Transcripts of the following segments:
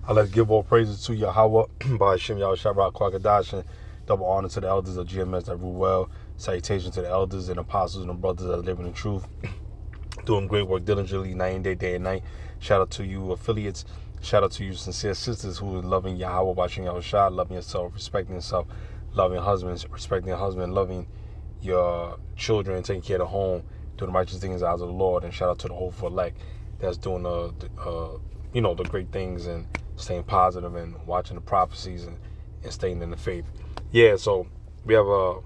Let's give all praises to Yahweh by Hashem Yahweh Shabbat Kwakadash, and double honor to the elders of GMS that rule well. Salutation to the elders and apostles and brothers that live in the truth, doing great work diligently, night and day, day and night. Shout out to you affiliates. Shout out to you sincere sisters who are loving Yahweh by Hashem Yahweh Shah, loving yourself, respecting yourself, loving husbands, respecting your husband, loving your children, taking care of the home, doing the righteous things in the eyes of the Lord. And shout out to the whole elect that's doing the great things and staying positive and watching the prophecies and staying in the faith. Yeah, so we have a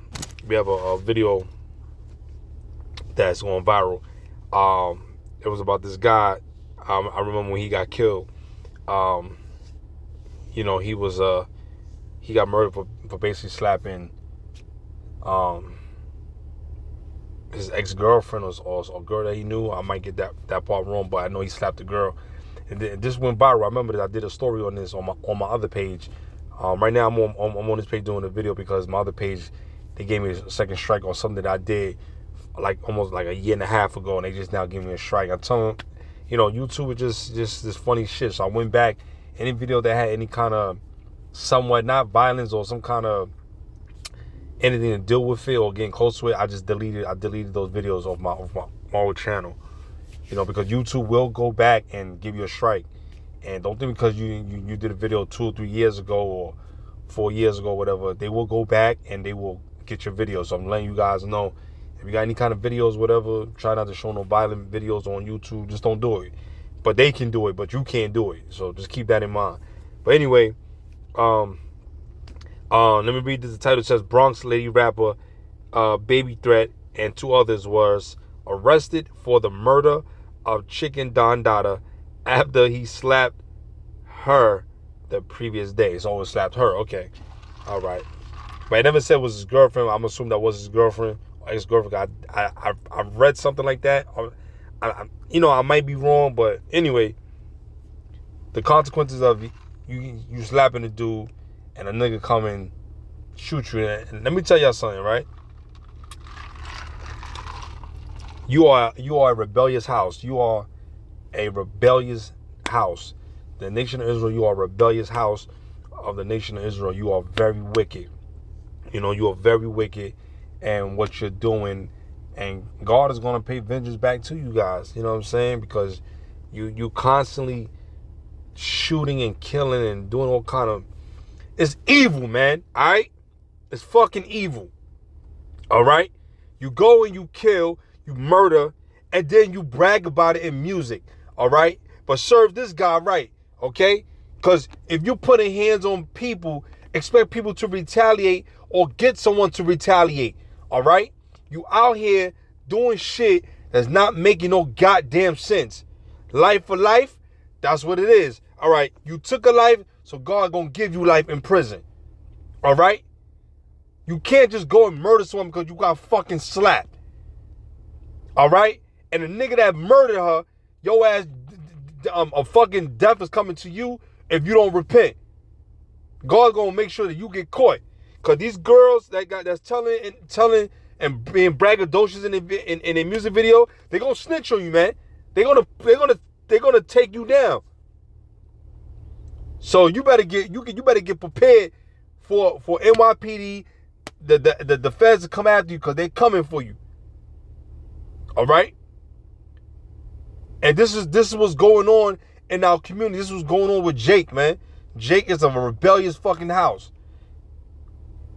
video that's going viral. It was about this guy. I remember when he got killed. He got murdered for basically slapping his ex-girlfriend or a girl that he knew. I might get that part wrong, but I know he slapped a girl. And this went viral. I remember that I did a story on this on my other page. Right now I'm on this page doing a video because my other page, they gave me a second strike on something that I did almost like a year and a half ago, and they just now gave me a strike. I'm telling them, YouTube is just this funny shit. So I went back, any video that had any kind of somewhat not violence or some kind of anything to deal with it or getting close to it, I deleted those videos off my old channel. Because YouTube will go back and give you a strike. And don't think because you did a video 2 or 3 years ago or 4 years ago, whatever, they will go back and they will get your videos. So I'm letting you guys know, if you got any kind of videos, whatever, try not to show no violent videos on YouTube. Just don't do it. But they can do it, but you can't do it. So just keep that in mind. But anyway, let me read this. The title says, Bronx lady rapper Baby Threat and 2 others was arrested for the murder of Chicken Don Dada after he slapped her the previous day. So it slapped her. Okay. All right. But I never said it was his girlfriend. I'm assuming that was his girlfriend or ex-girlfriend. I read something like that. I might be wrong, but anyway, the consequences of you slapping a dude and a nigga come and shoot you. And let me tell y'all something, right? You are a rebellious house. You are a rebellious house. The nation of Israel, you are a rebellious house of the nation of Israel. You are very wicked. You are very wicked, and what you're doing, and God is going to pay vengeance back to you guys. You know what I'm saying? Because you constantly shooting and killing and doing all kind of, it's evil, man. All right? It's fucking evil. All right? You go and you kill, you murder, and then you brag about it in music, all right? But serve this guy right, okay? Because if you're putting hands on people, expect people to retaliate or get someone to retaliate, all right? You out here doing shit that's not making no goddamn sense. Life for life, that's what it is, all right? You took a life, so God gonna give you life in prison, all right? You can't just go and murder someone because you got fucking slapped. All right? And the nigga that murdered her, your ass, a fucking death is coming to you if you don't repent. God's gonna make sure that you get caught. Cause these girls that's telling and being braggadocious in a music video, they gonna snitch on you, man. They're gonna take you down. So you better get prepared for NYPD, the feds to come after you because they're coming for you. All right? And this is what's going on in our community. This is what's going on with Jake, man. Jake is a rebellious fucking house.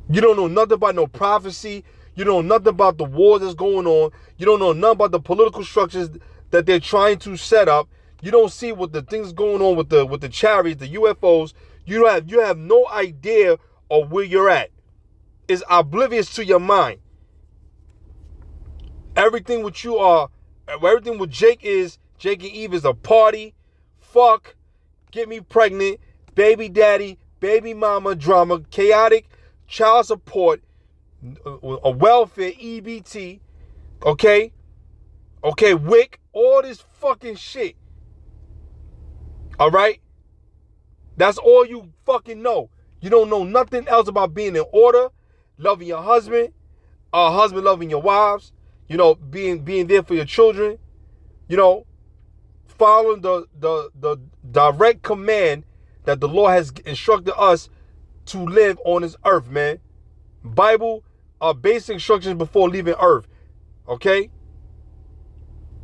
You don't know nothing about no prophecy. You don't know nothing about the war that's going on. You don't know nothing about the political structures that they're trying to set up. You don't see what the things going on with the chariots, the UFOs. You have no idea of where you're at. It's oblivious to your mind. Everything with Jake and Eve is a party, fuck, get me pregnant, baby daddy, baby mama drama, chaotic, child support, a welfare, EBT, okay, WIC, all this fucking shit. All right? That's all you fucking know. You don't know nothing else about being in order, loving your husband loving your wives, being there for your children, following the direct command that the Lord has instructed us to live on this earth, man. Bible basic instructions before leaving earth. Okay?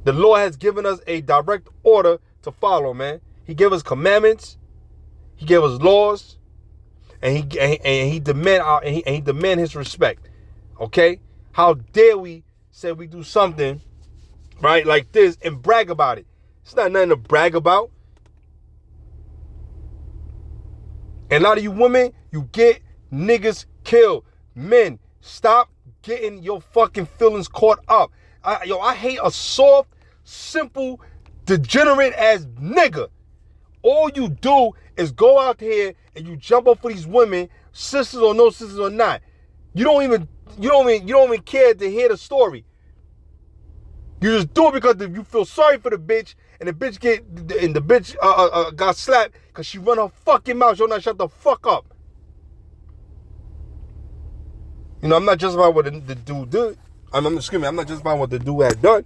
The Lord has given us a direct order to follow, man. He gave us commandments. He gave us laws. And he demand his respect. Okay? How dare we say we do something, right, like this and brag about it? It's not nothing to brag about. And a lot of you women, you get niggas killed. Men, stop getting your fucking feelings caught up. I hate a soft, simple, degenerate ass nigga. All you do is go out here and you jump up for these women, sisters or no sisters or not. You don't even care to hear the story. You just do it because you feel sorry for the bitch, and the bitch got slapped because she run her fucking mouth. She'll not shut the fuck up. You know, I'm not justifying what the dude did. I'm not justifying what the dude had done,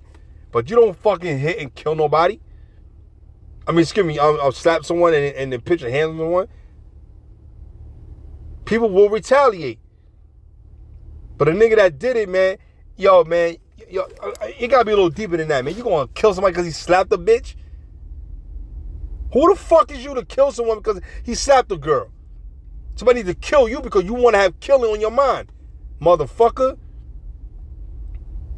but you don't fucking hit and kill nobody. I mean, I'll slap someone and then put your hands on someone. People will retaliate. But a nigga that did it, man, it gotta be a little deeper than that, man. You gonna kill somebody because he slapped a bitch? Who the fuck is you to kill someone because he slapped a girl? Somebody needs to kill you because you want to have killing on your mind, motherfucker.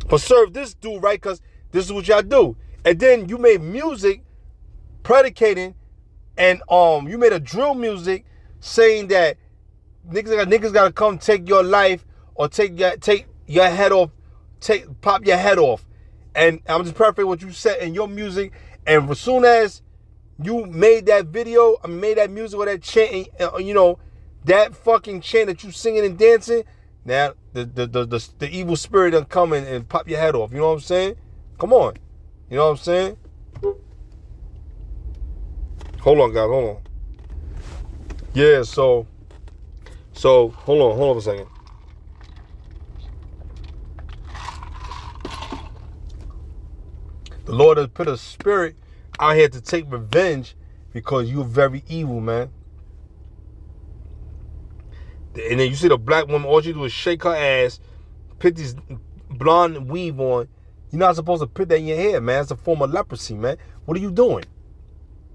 But serve this dude right, because this is what y'all do. And then you made music predicating, and you made a drill music saying that niggas gotta come take your life or take your head off, pop your head off. And I'm just paraphrasing what you said in your music. And as soon as you made that video, made that music or that chant, that fucking chant that you singing and dancing, now the evil spirit done come and pop your head off. You know what I'm saying? Come on. You know what I'm saying? Hold on, guys. Hold on. Yeah, so hold on a second. The Lord has put a spirit out here to take revenge because you're very evil, man. And then you see the black woman, all she do is shake her ass, put this blonde weave on. You're not supposed to put that in your hair, man. It's a form of leprosy, man. What are you doing?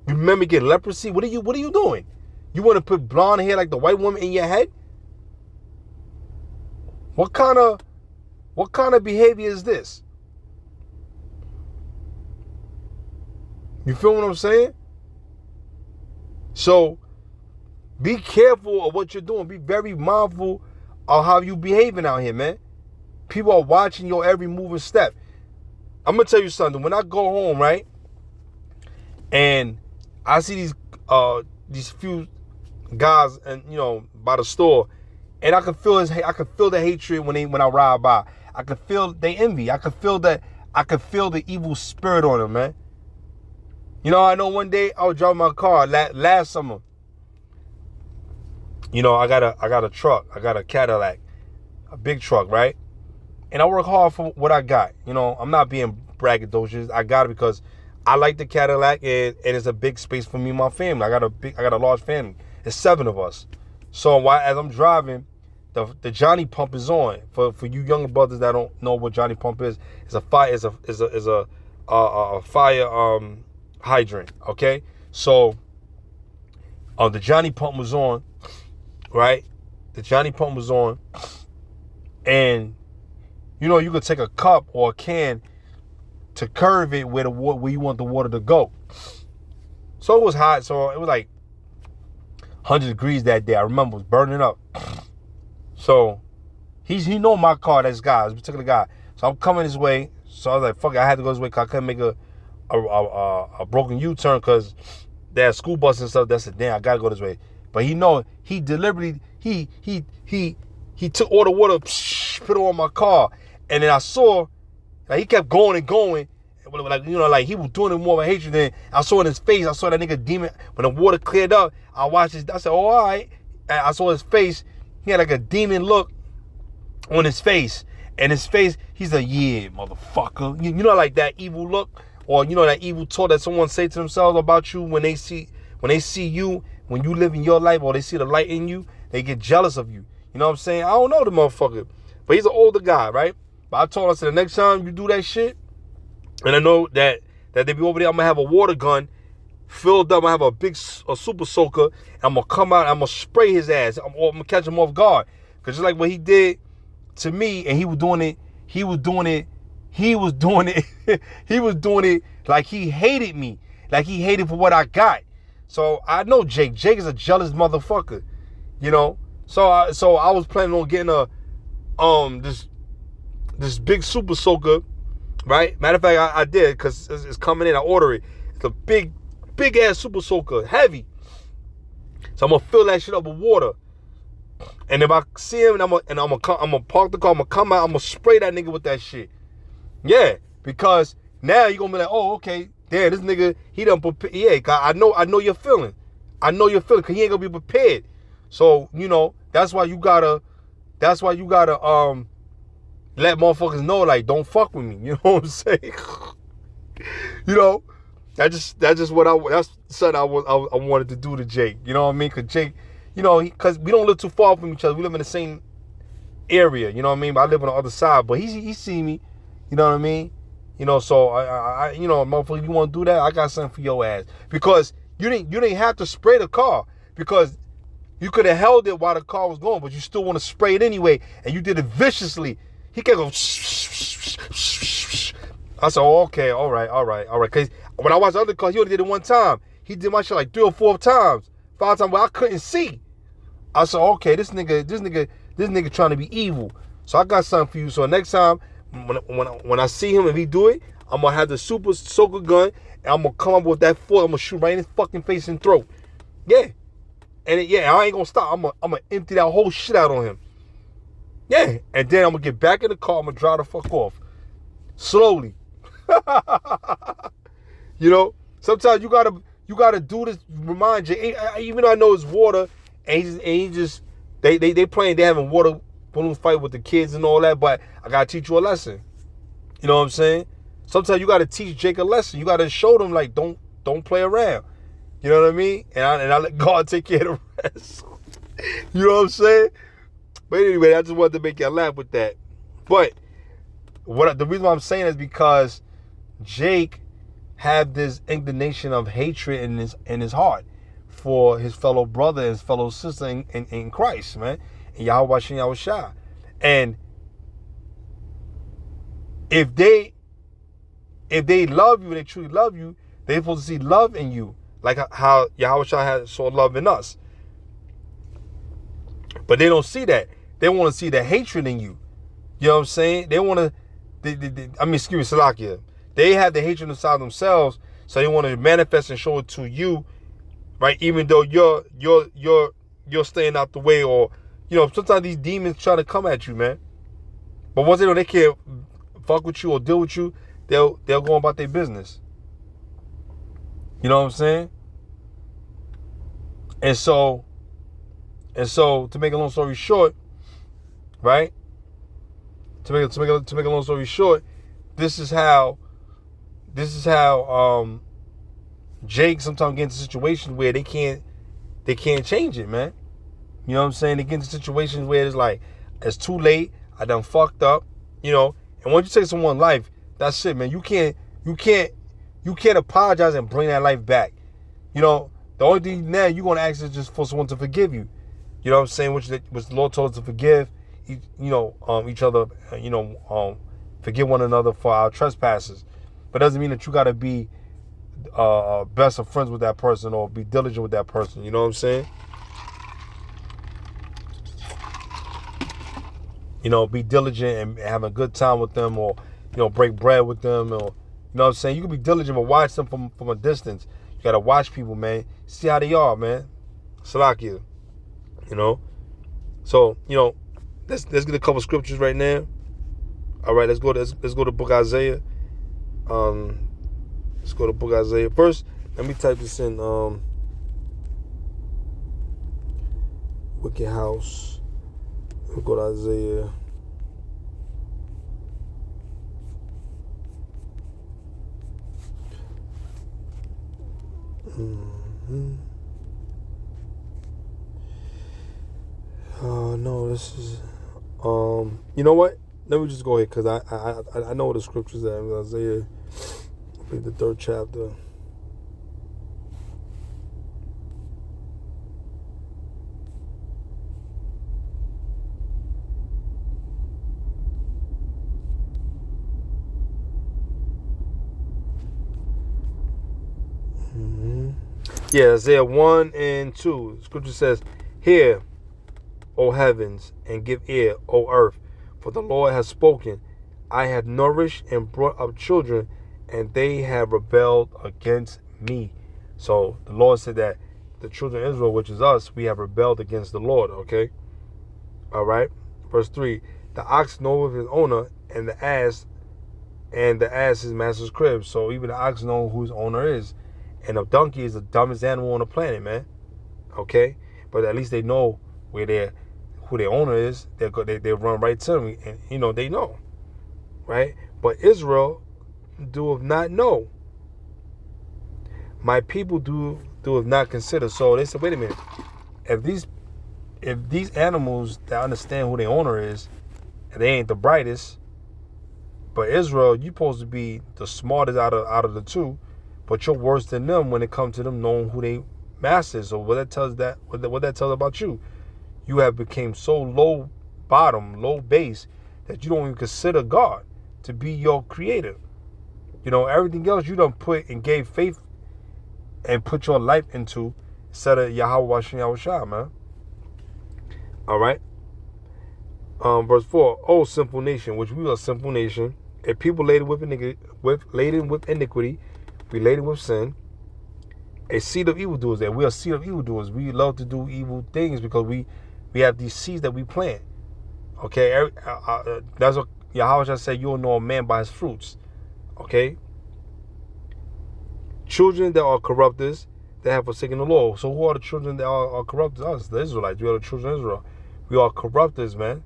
You remember getting leprosy? What are you doing? You want to put blonde hair like the white woman in your head? What kind of behavior is this? You feel what I'm saying? So be careful of what you're doing. Be very mindful of how you behaving out here, man. People are watching your every move and step. I'm gonna tell you something. When I go home, right, and I see these few guys, and by the store, and I can feel the hatred when I ride by. I can feel they envy. I can feel the evil spirit on them, man. I know one day I was driving my car last summer. I got a truck. I got a Cadillac, a big truck, right? And I work hard for what I got. I'm not being braggadocious. I got it because I like the Cadillac, and it's a big space for me and my family. I got a large family. It's 7 of us. So as I'm driving, the Johnny pump is on. For you younger brothers that don't know what Johnny pump is, it's a fire. Is a fire hydrant. Okay, so the Johnny pump was on, right? The Johnny pump was on, and you could take a cup or a can to curve it where you want the water to go. So it was hot. So it was like 100 degrees that day. I remember it was burning up. So he know my car. This guy, this particular guy. So I'm coming his way. So I was like, fuck it, I had to go this way because I couldn't make a broken U-turn because they had school bus and stuff. That's it. Damn, I gotta go this way. But he deliberately he took all the water, put it on my car, and then I saw like he kept going and going, like he was doing it more of a hatred than I saw in his face. I saw that nigga demon when the water cleared up. I watched it. I said, "Oh, all right." And I saw his face. He had like a demon look on his face, and his face. He's like, "Yeah, motherfucker." Like that evil look, or that evil talk that someone say to themselves about you when they see you when you live in your life or they see the light in you, they get jealous of you. You know what I'm saying? I don't know the motherfucker, but he's an older guy, right? But I told him, the next time you do that shit, and I know that they be over there, I'm gonna have a water gun filled up. I have a super soaker. And I'm gonna come out. I'm gonna spray his ass. I'm gonna catch him off guard. Cause just like what he did to me, and he was doing it. He was doing it like he hated me, like he hated for what I got. So I know Jake. Jake is a jealous motherfucker, you know. So I was planning on getting this big super soaker, right? Matter of fact, I did, because it's coming in. I order it. It's a big ass super soaker, heavy. So I'm gonna fill that shit up with water. And if I see him, I'm gonna park the car. I'm gonna come out. I'm gonna spray that nigga with that shit. Yeah, because now you're gonna be like, oh, okay, damn, this nigga, he done prepared. Yeah, I know you're feeling. I know you're feeling, because he ain't gonna be prepared. So, you know, that's why you gotta let motherfuckers know, like, don't fuck with me. You know what I'm saying? You know, that's something I wanted to do to Jake. You know what I mean? Because Jake, you know, because we don't live too far from each other. We live in the same area. You know what I mean? But I live on the other side. But he see me. You know what I mean? You know, so I you know, motherfucker, you want to do that? I got something for your ass. Because you didn't have to spray the car, because you could have held it while the car was going, but you still want to spray it anyway, and you did it viciously. He kept going. I said, oh, okay, all right. Because when I watched the other car, he only did it one time. He did my shit like 3 or 4 times, 5 times, but I couldn't see. I said, okay, this nigga trying to be evil. So I got something for you. So next time, when I see him and he do it, I'm gonna have the super soaker gun, and I'm gonna come up with that force. I'm gonna shoot right in his fucking face and throat. Yeah, and I ain't gonna stop. I'm gonna empty that whole shit out on him. Yeah, and then I'm gonna get back in the car. I'm gonna drive the fuck off slowly. You know, sometimes you gotta do this. Remind you, even though I know it's water, and he just they playing, they having water balloon fight with the kids and all that, but I gotta teach you a lesson. You know what I'm saying? Sometimes you gotta teach Jake a lesson. You gotta show them, like, don't play around. You know what I mean? And I let God take care of the rest. You know what I'm saying? But anyway, I just wanted to make y'all laugh with that. But the reason why I'm saying is because Jake had this inclination of hatred in his heart for his fellow brother and his fellow sister in Christ, man. And Yahweh Shem Yahushua. And if they love you, they truly love you, they're supposed to see love in you, like how Yahushua has saw love in us. But they don't see that. They want to see the hatred in you. You know what I'm saying? They want to. Excuse me, Salakia. They have the hatred inside themselves, so they want to manifest and show it to you, right? Even though you're staying out the way, or, you know, sometimes these demons try to come at you, man. But once they know they can't fuck with you or deal with you, they'll go about their business. You know what I'm saying? And so to make a long story short, right? To make a long story short, this is how Jake sometimes gets into situations where they can't change it, man. You know what I'm saying? They get into situations where it's like, it's too late. I done fucked up, you know. And once you take someone's life, that's it, man. You can't apologize and bring that life back. You know, the only thing now you're gonna ask is just for someone to forgive you. You know what I'm saying? Which the Lord told us to forgive, each other. Forgive one another for our trespasses. But it doesn't mean that you gotta be best of friends with that person or be diligent with that person. You know what I'm saying? You know, be diligent and have a good time with them, or, you know, break bread with them, or, you know what I'm saying? You can be diligent, but watch them from a distance. You gotta watch people, man. See how they are, man. Salakia. You know? So, you know, let's get a couple scriptures right now. All right, let's go to Book Isaiah. Let's go to Book Isaiah. First, let me type this in. Wicked House. We'll go to Isaiah. No, this is you know what? Let me just go ahead because I know the scriptures that Isaiah, I think the 3rd chapter. Yeah, Isaiah 1 and 2. Scripture says, "Hear, O heavens, and give ear, O earth, for the Lord has spoken. I have nourished and brought up children, and they have rebelled against me." So the Lord said that the children of Israel, which is us, we have rebelled against the Lord, okay? All right? Verse 3, "The ox knoweth his owner, and the ass his master's crib." So even the ox know who his owner is. And a donkey is the dumbest animal on the planet, man. Okay? But at least they know who their owner is. They run right to them, and they know. Right? But Israel doeth not know. My people doeth not consider. So they said, wait a minute. If these animals that understand who their owner is, and they ain't the brightest, but Israel, you supposed to be the smartest out of the two, but you're worse than them when it comes to them knowing who they master is. So what that tells about you, you have become so low base that you don't even consider God to be your creator. Everything else you done put and gave faith and put your life into instead of Yahweh Shah, man. All right. Verse 4, "O simple nation, which we are a simple nation, a people laden with iniquity, related with sin, a seed of evildoers." That we are a seed of evildoers. We love to do evil things because we have these seeds that we plant. Okay, that's what Yahweh said. You'll know a man by his fruits. Okay, children that are corrupters, that have forsaken the law. So who are the children that are corrupters? Us, the Israelites. We are the children of Israel. We are corrupters, man.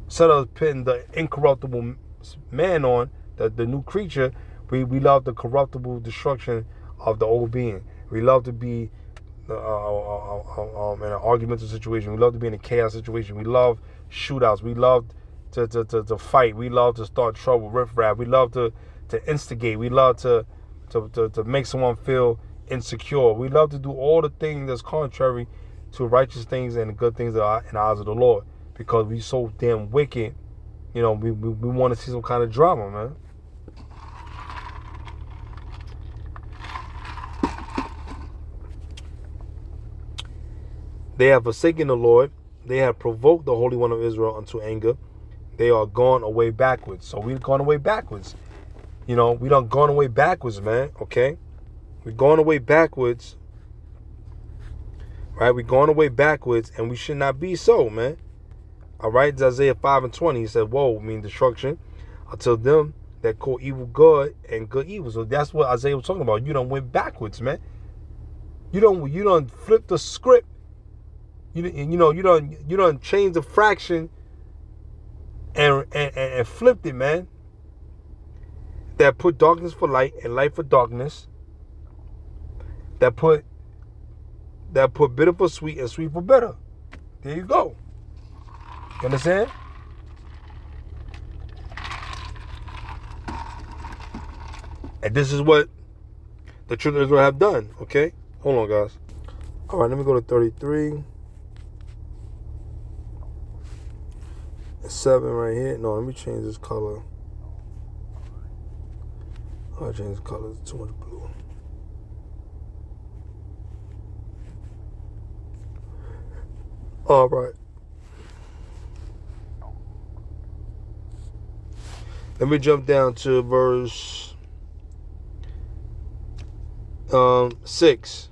Instead of putting the incorruptible man on, the new creature, we love the corruptible destruction of the old being. We love to be in an argumentative situation. We love to be in a chaos situation. We love shootouts. We love to fight. We love to start trouble, riffraff. We love to instigate. We love to make someone feel insecure. We love to do all the things that's contrary to righteous things and the good things that are in the eyes of the Lord, because we so damn wicked. We want to see some kind of drama, man. They have forsaken the Lord. They have provoked the Holy One of Israel unto anger. They are gone away backwards. So we've gone away backwards. We done gone away backwards, man. Okay? We've gone away backwards. Right? We've gone away backwards, and we should not be so, man. All right? It's Isaiah 5 and 20. He said, woe, mean destruction, until them that call evil good and good evil. So that's what Isaiah was talking about. You done went backwards, man. You done flipped the script. You done changed the fraction and flipped it, man. That put darkness for light and light for darkness. That put bitter for sweet and sweet for bitter. There you go. You understand? And this is what the children of Israel have done. Okay? Hold on, guys. All right, let me go to 33. 7 right here. No, let me change this color. I changed the color. It's too much blue. All right. Let me jump down to verse 6.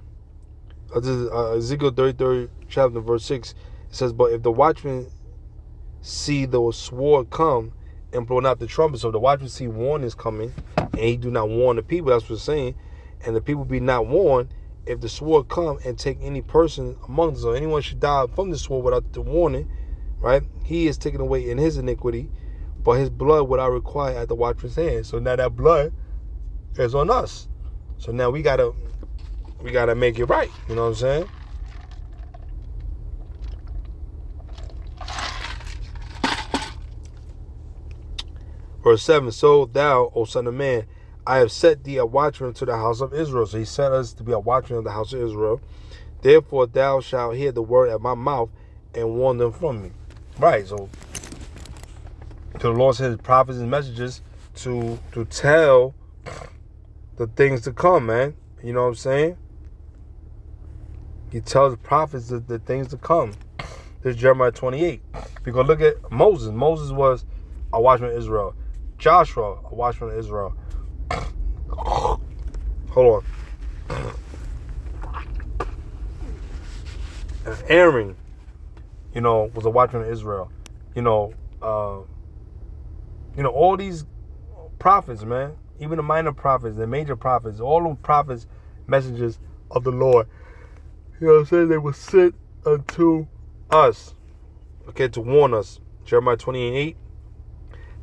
This is Ezekiel 33 chapter verse 6. It says, "But if the watchman see the sword come and blow not the trumpet," so the watchman see warning is coming, and he do not warn the people. That's what it's saying. And the people be not warned. If the sword come and take any person among them, so anyone should die from the sword without the warning, right? He is taken away in his iniquity, but his blood would I require at the watchman's hand. So now that blood is on us. So now we gotta make it right. You know what I'm saying? Verse 7, so thou, O son of man, I have set thee a watchman to the house of Israel. So he set us to be a watchman of the house of Israel. Therefore thou shalt hear the word at my mouth and warn them from me. Right, so the Lord sent his prophets and messengers to tell the things to come, man. You know what I'm saying? He tells the prophets the things to come. This is Jeremiah 28. Because look at Moses. Moses was a watchman of Israel. Joshua, a watchman of Israel. Hold on. Aaron, was a watchman of Israel. All these prophets, man. Even the minor prophets, the major prophets, all them prophets, messengers of the Lord. You know what I'm saying? They were sent unto us, okay, to warn us. Jeremiah 28:8.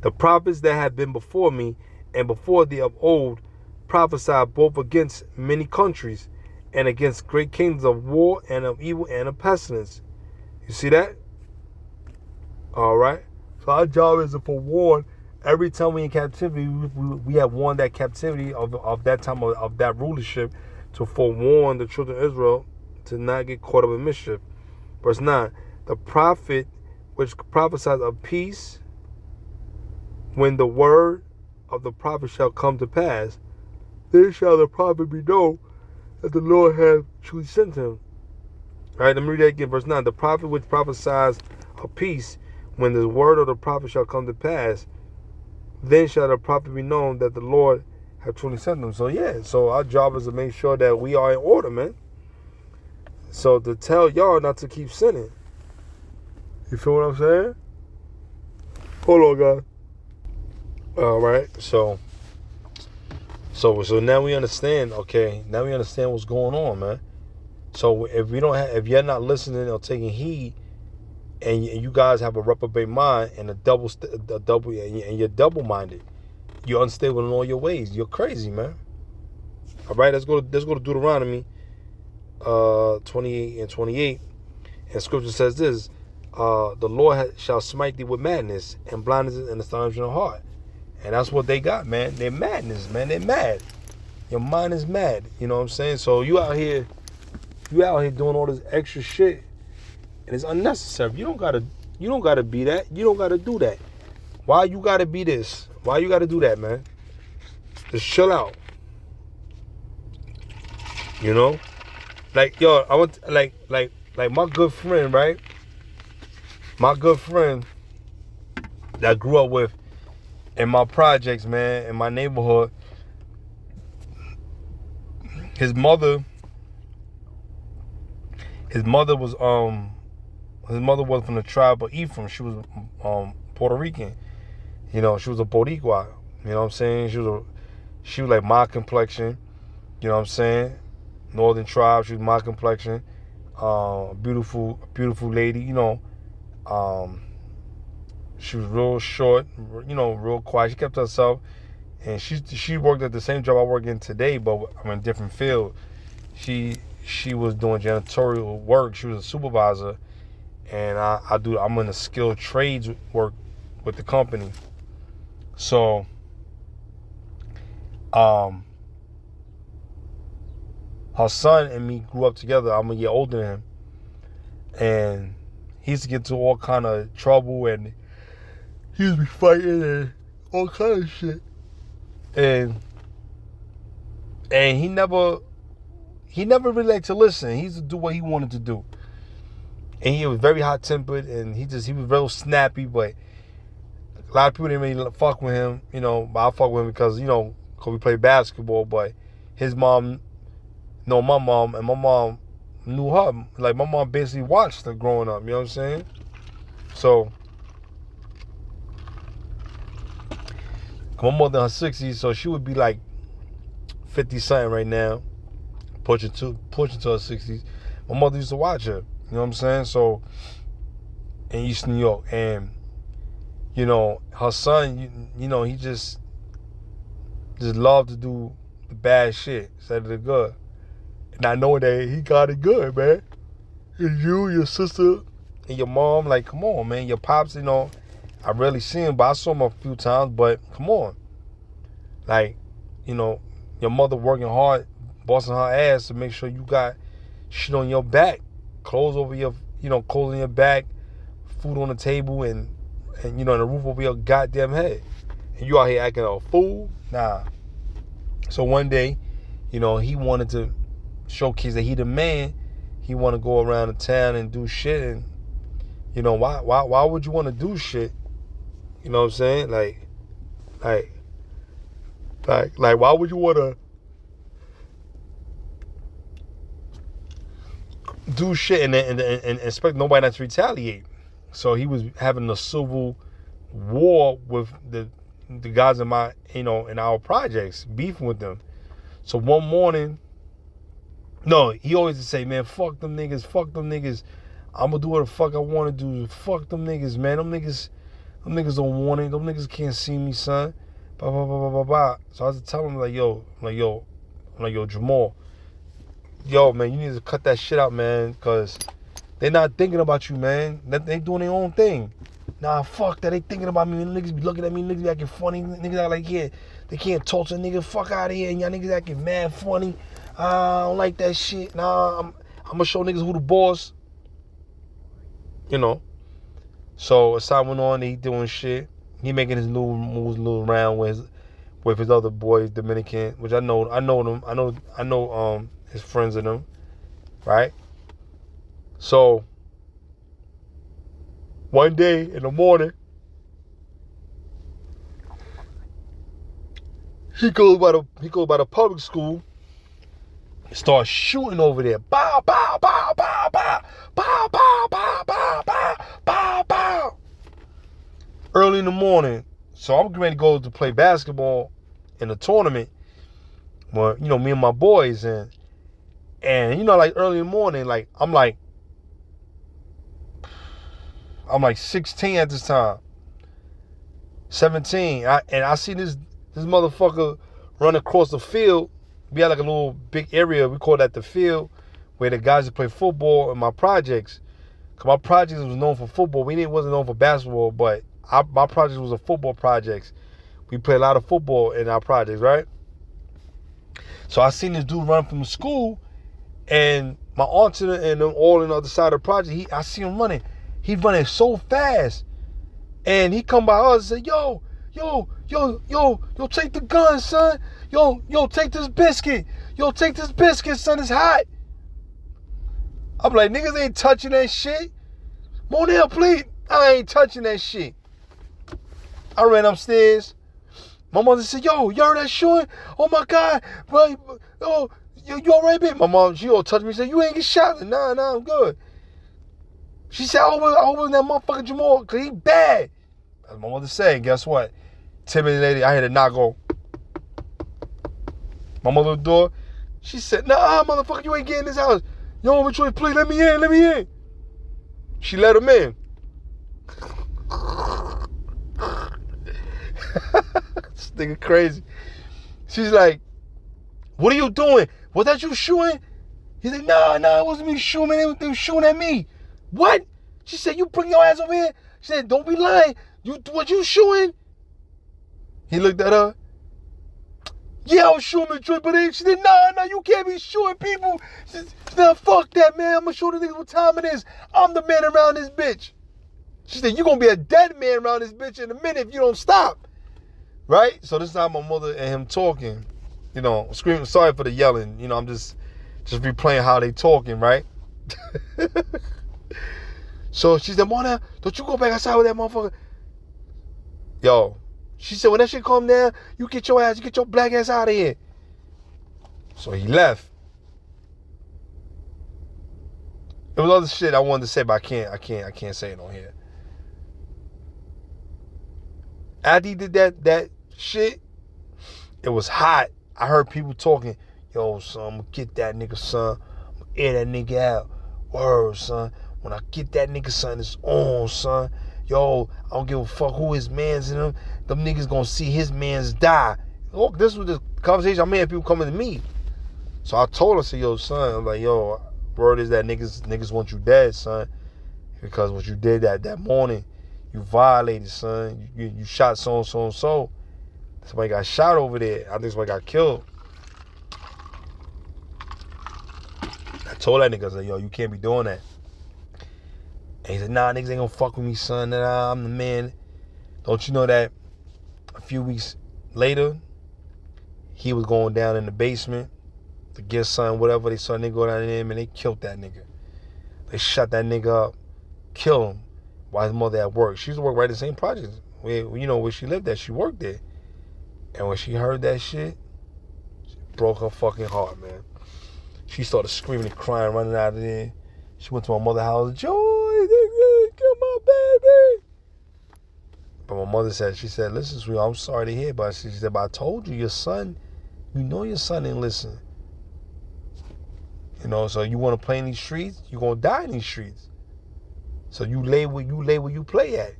The prophets that have been before me and before thee of old prophesied both against many countries and against great kingdoms of war and of evil and of pestilence. You see that? All right. So our job is to forewarn. Every time we in captivity, we have warned that captivity of that time of that rulership, to forewarn the children of Israel to not get caught up in mischief. Verse 9, the prophet which prophesies of peace, when the word of the prophet shall come to pass, then shall the prophet be known that the Lord hath truly sent him. All right, let me read that again. Verse 9, the prophet which prophesies of peace, when the word of the prophet shall come to pass, then shall the prophet be known that the Lord hath truly sent him. So yeah, so our job is to make sure that we are in order, man. So to tell y'all not to keep sinning. You feel what I'm saying? Hold on, guys. All right, so now we understand. Okay, now we understand what's going on, man. So if you're not listening or taking heed, and you guys have a reprobate mind and and you're double-minded, you're unstable in all your ways. You're crazy, man. All right, let's go to Deuteronomy 28 and 28, and Scripture says this: the Lord shall smite thee with madness and blindness and astonishment of heart. And that's what they got, man. They're madness, man. They're mad. Your mind is mad. You know what I'm saying? So you out here doing all this extra shit, and it's unnecessary. You don't gotta be that. You don't gotta do that. Why you gotta be this? Why you gotta do that, man? Just chill out. Like, yo, I want like my good friend, right? My good friend that I grew up with in my projects, man, in my neighborhood. His mother was from the tribe of Ephraim. She was Puerto Rican. She was a Boricua. You know what I'm saying? She was like my complexion. You know what I'm saying? Northern tribe. She was my complexion. Beautiful lady. She was real short. Real quiet. She kept to herself, and she worked at the same job I work in today, but I'm in a different field. She was doing janitorial work. She was a supervisor, and I'm in the skilled trades work with the company. So, her son and me grew up together. I'm a year older than him, and he used to get into all kind of trouble, and he used to be fighting and all kind of shit. And he never really liked to listen. He used to do what he wanted to do. And he was very hot-tempered, and he was real snappy, but a lot of people didn't really fuck with him, but I fuck with him because we play basketball, but his mom know my mom, and my mom knew her. Like, my mom basically watched her growing up, you know what I'm saying? So, my mother in her 60s, so she would be like 50-something right now, pushing to her 60s. My mother used to watch her, you know what I'm saying? So, in East New York, and her son, he just loved to do the bad shit instead of the good. And I know that he got it good, man. And you, your sister, and your mom, like, come on, man. Your pops, I I rarely see him, but I saw him a few times. But come on, like, you know, your mother working hard, busting her ass to make sure you got shit on your back, clothes over your, clothes on your back, food on the table, and and the roof over your goddamn head. And you out here acting a fool? Nah. So one day, he wanted to showcase that he the man. He want to go around the town and do shit, and why would you want to do shit? You know what I'm saying? Like why would you want to do shit and expect nobody not to retaliate? So he was having a civil war with the guys in my in our projects, beefing with them. So one morning, no, he always would say, man, fuck them niggas. I'm gonna do what the fuck I want to do. Fuck them niggas, man. Them niggas don't want it. Them niggas can't see me, son. Blah, blah, blah, blah, blah, blah. So I was telling him, yo, Jamal, yo, man, you need to cut that shit out, man, because they're not thinking about you, man. They doing their own thing. Nah, fuck that. They thinking about me. Niggas be looking at me. Niggas be acting funny. Niggas act like, yeah, they can't talk to a nigga. Fuck out of here. And y'all niggas acting mad funny. I don't like that shit. Nah, I'm going to show niggas who the boss. So as time went on, he doing shit. He making his new moves, little round with his other boys, Dominican, which I know them. I know his friends and them, right? So one day in the morning, he goes by the public school, starts shooting over there. Bow, bow, bow, bow, bow, bow, bow, bow, bow, bow, bow, bow. Early in the morning. So I'm getting ready to go to play basketball in a tournament. Well, me and my boys and like early in the morning, like I'm like 16 at this time. 17. I see this motherfucker run across the field. We had like a little big area, we call that the field, where the guys that play football in my projects. Cause my projects was known for football. Wasn't known for basketball, but my project was a football projects. We play a lot of football in our projects, right? So I seen this dude run from the school, and my aunt and them all on the other side of the project. I see him running. He running so fast, and he come by us and say, yo, take the gun, son. Yo, take this biscuit. Yo, take this biscuit, son. It's hot. I'm like, niggas ain't touching that shit. Monel, please. I ain't touching that shit. I ran upstairs. My mother said, yo, you heard that shooting? Oh, my God. Bro, oh, you all right, babe? My mom, she all touched me and said, you ain't get shot. Nah, I'm good. She said, I hope that motherfucker Jamal, because he bad. As my mother said, guess what? 10 minutes later, I heard a knock on my mother's door. She said, nah, motherfucker, you ain't getting in this house. Yo, Detroit, please, let me in. She let him in. This nigga crazy. She's like, what are you doing? Was that you shooting? He's like, nah, it wasn't me shooting. They were shooting at me. What? She said, you bring your ass over here. She said, don't be lying. Was you shooting? He looked at her. Yeah, I was shooting Detroit, but she said, nah, you can't be shooting people. She said, nah, fuck that, man. I'm going to show the niggas what time it is. I'm the man around this bitch. She said, you're going to be a dead man around this bitch in a minute if you don't stop. Right? So this time my mother and him talking, screaming, sorry for the yelling. I'm just replaying how they talking, right? So she said, Mona, don't you go back outside with that motherfucker. Yo, she said, when that shit calm down, you get your black ass out of here. So he left. There was other shit I wanted to say, but I can't say it on here. After he did that shit, it was hot. I heard people talking, yo, son, I'm gonna get that nigga, son. I'm gonna air that nigga out. Word, son. When I get that nigga, son, it's on, son. Yo, I don't give a fuck who his mans in them. Them niggas gonna see his mans die. Look, this was the conversation I made, people coming to me. So I told her, I said, yo, son, I'm like, yo, word is that niggas want you dead, son. Because what you did that morning, You violated, son. You shot so and so and so. Somebody got shot over there. I think somebody got killed. I told that nigga, I said, yo, you can't be doing that. And he said, nah, niggas ain't gonna fuck with me, son. Nah, I'm the man. Don't you know that a few weeks later, he was going down in the basement to get son, whatever. They saw a nigga go down there, and they killed that nigga. They shot that nigga up, killed him while his mother at work. She used to work right at the same project. Where she lived at, she worked there. And when she heard that shit, it broke her fucking heart, man. She started screaming and crying, running out of there. She went to my mother's house, Joy, they killed my baby. But my mother said, she said, listen, sweetheart, I'm sorry to hear, but she said, but I told you, your son, your son didn't listen. So you want to play in these streets, you're going to die in these streets. So you lay where you play at,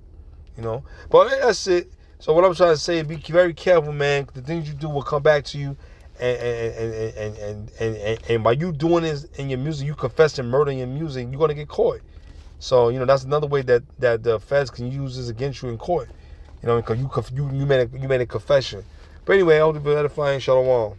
But that's it. So what I'm trying to say is be very careful, man. The things you do will come back to you. And by you doing this in your music, you confessing murder in your music, you're going to get caught. So, that's another way that the feds can use this against you in court. Because you made a confession. But anyway, I hope you be edifying. Shalom.